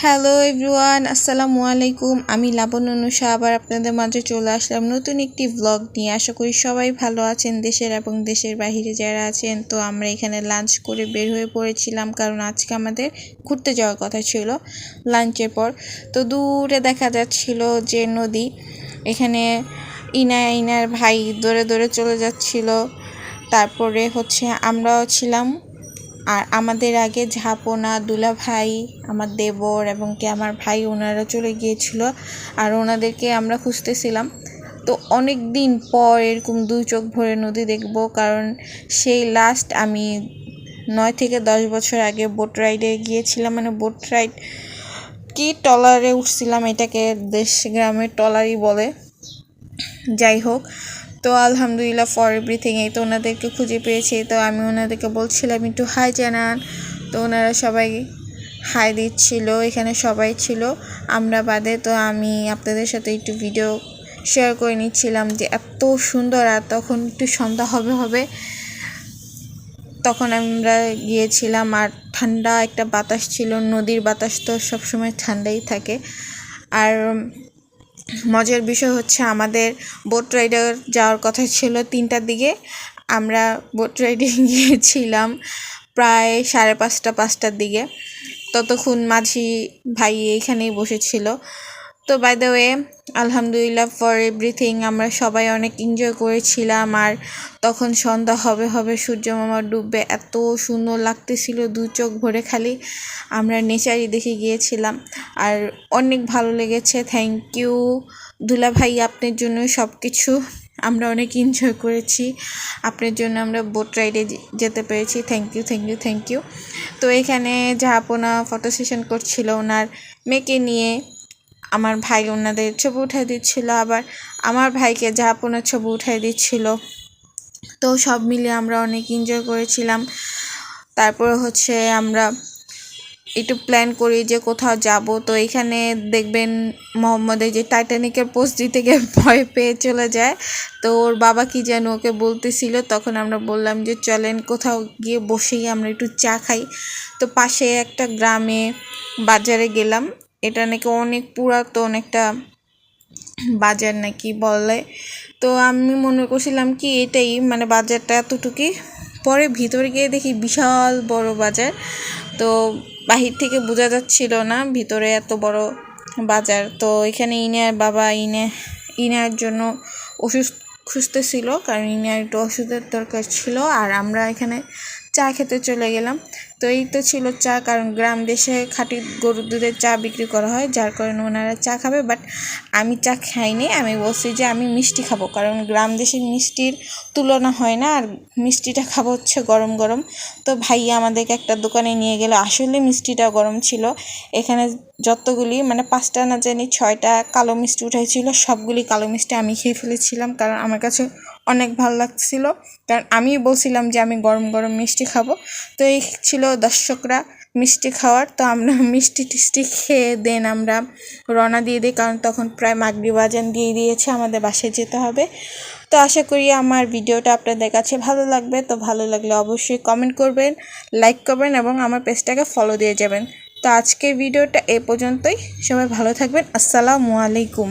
Hello everyone, আসসালামু আলাইকুম। আমি লাবণ্য নুসা আবার আপনাদের মাঝে চলে আসলাম নতুন একটি ব্লগ নিয়ে। আশা করি সবাই ভালো আছেন, দেশের এবং দেশের বাইরে যারা আছেন। তো আমরা এখানে লাঞ্চ করে বের হয়ে পড়েছিলাম, কারণ আজকে আমাদের ঘুরতে যাওয়ার কথা ছিল লাঞ্চের পর। তো দূরে দেখা যাচ্ছিল যে নদী, এখানে ইনার ভাই দৌড়ে দৌড়ে চলে যাচ্ছিল। তারপরে আমরাও ছিলাম, আর আমাদের আগে ঝাপনা, দুলা ভাই, আমার দেবর এবং আমার ভাই, ওনারা চলে গিয়েছিল আর ওনাদেরকে আমরা খুঁজতেছিলাম। তো অনেক দিন পর এরকম 2 চোখ ভরে নদী দেখব, কারণ সেই লাস্ট আমি 9 থেকে 10 বছর আগে বোট রাইডে গিয়েছিলাম। বোট রাইড কি ট্রলারে উঠছিলাম, এটাকে দেশ গ্রামের ট্রলারই বলে। যাই হোক, তো আলহামদুলিল্লাহ ফর এভরিথিং। এই তো ওনাদেরকে খুঁজে পেয়েছি। তো আমি ওনাদেরকে বলছিলাম একটু হাই জানান, তো ওনারা সবাই হাই দিচ্ছিল। এখানে সবাই ছিল, আমরা বাদে। তো আমি আপনাদের সাথে একটু ভিডিও শেয়ার করে নিচ্ছিলাম যে এত সুন্দর। আর তখন একটু সন্ধ্যা হবে তখন আমরা গিয়েছিলাম, আর ঠান্ডা একটা বাতাস ছিল। নদীর বাতাস তো সবসময় ঠান্ডাই থাকে। আর মজার বিষয় আমাদের বোট রাইডে যাওয়ার কথা ছিল 3টার দিকে। আমরা বোট রাইডে গিয়েছিলাম প্রায় 5:30-5টার দিকে। ততক্ষণ মাঝি ভাই এখানেই বসেছিল। তো বাই দ্য ওয়ে, আলহামদুলিল্লাহ ফর এভরিথিং, আমরা সবাই অনেক এনজয় করেছিলাম। আর তখন সন্ধ্যা হবে, সূর্য মামা ডুববে, এত সুন্দর লাগতেছিল, 2 চোখ ভরে খালি আমরা নেচারই দেখে গিয়েছিলাম। আর অনেক ভালো লেগেছে। থ্যাংক ইউ দুলা ভাই, আপনার জন্য সব কিছু। আমরা অনেক এনজয় করেছি, আপনার জন্য আমরা বোট রাইডে যেতে পেরেছি। Thank you. তো এখানে জাহাপনা ফটো সেশন করছিল ওনার মেয়েকে নিয়ে। আমার ভাই ওনাদের ছবি উঠাই দিচ্ছিল, আবার আমার ভাইকে জাহাপনার ছবি উঠাই দিচ্ছিল। তো সব মিলিয়ে আমরা অনেক এনজয় করেছিলাম। তারপর আমরা একটু প্ল্যান করি যে কোথাও যাব। তো এখানে দেখবেন মোহাম্মদ যে টাইটানিকের পোস্ট দিতে গিয়ে ভয় পেয়ে চলে যায়। তো ওর বাবা কি যেন ওকে বলতেছিল, তখন আমরা বললাম যে চলেন কোথাও গিয়ে বসেই আমরা একটু চা খাই। তো পাশে একটা গ্রামে বাজারে গেলাম। এটা নাকি অনেক পুরাতন একটা বাজার নাকি বলে। তো আমি মনে করছিলাম কি এটাই বাজারটা এতটুকুই, পরে ভিতরে গিয়ে দেখি বিশাল বড় বাজার। তো বাহির থেকে বোঝা যাচ্ছিল না ভিতরে এত বড় বাজার। তো এখানে ইনার বাবা ইনার জন্য ওষুধ খুঁজতেছিল, কারণ ইনার একটু ওষুধের দরকার ছিল। আর আমরা এখানে চা খেতে চলে গেলাম। তো এই তো ছিল চা, কারণ গ্রাম দেশে খাঁটি গরুর দুধের চা বিক্রি করা হয়, যার কারণে ওনারা চা খাবে। বাট আমি চা খাইনি, আমি বলছি যে আমি মিষ্টি খাবো, কারণ গ্রাম দেশের মিষ্টির তুলনা হয় না। আর মিষ্টিটা খাবো গরম গরম। তো ভাইয়া আমাদেরকে একটা দোকানে নিয়ে গেল, আসলে মিষ্টিটা গরম ছিল। এখানে যতগুলি 5টা না জানি 6টা কালো মিষ্টি উঠাইছিল, সবগুলি কালো মিষ্টি আমি খেয়ে ফেলেছিলাম, কারণ আমার কাছে অনেক ভালো লাগছিল। কারণ আমি বলছিলাম যে আমি গরম গরম মিষ্টি খাবো। তো এই ছিল দর্শকরা মিষ্টি খাওয়ার। তো আমরা মিষ্টি টিষ্টি খেয়ে দেন আমরা রওনা দিয়ে দিই, কারণ তখন প্রায় মাগরিব আজান দিয়ে দিয়েছে, আমাদের বাসায় যেতে হবে। তো আশা করি আমার ভিডিওটা আপনাদের কাছে ভালো লাগবে। তো ভালো লাগলে অবশ্যই কমেন্ট করবেন, লাইক করবেন এবং আমার পেজটাকে ফলো দিয়ে যাবেন। তো আজকের ভিডিওটা এ পর্যন্তই। সবাই ভালো থাকবেন। আসসালামু আলাইকুম।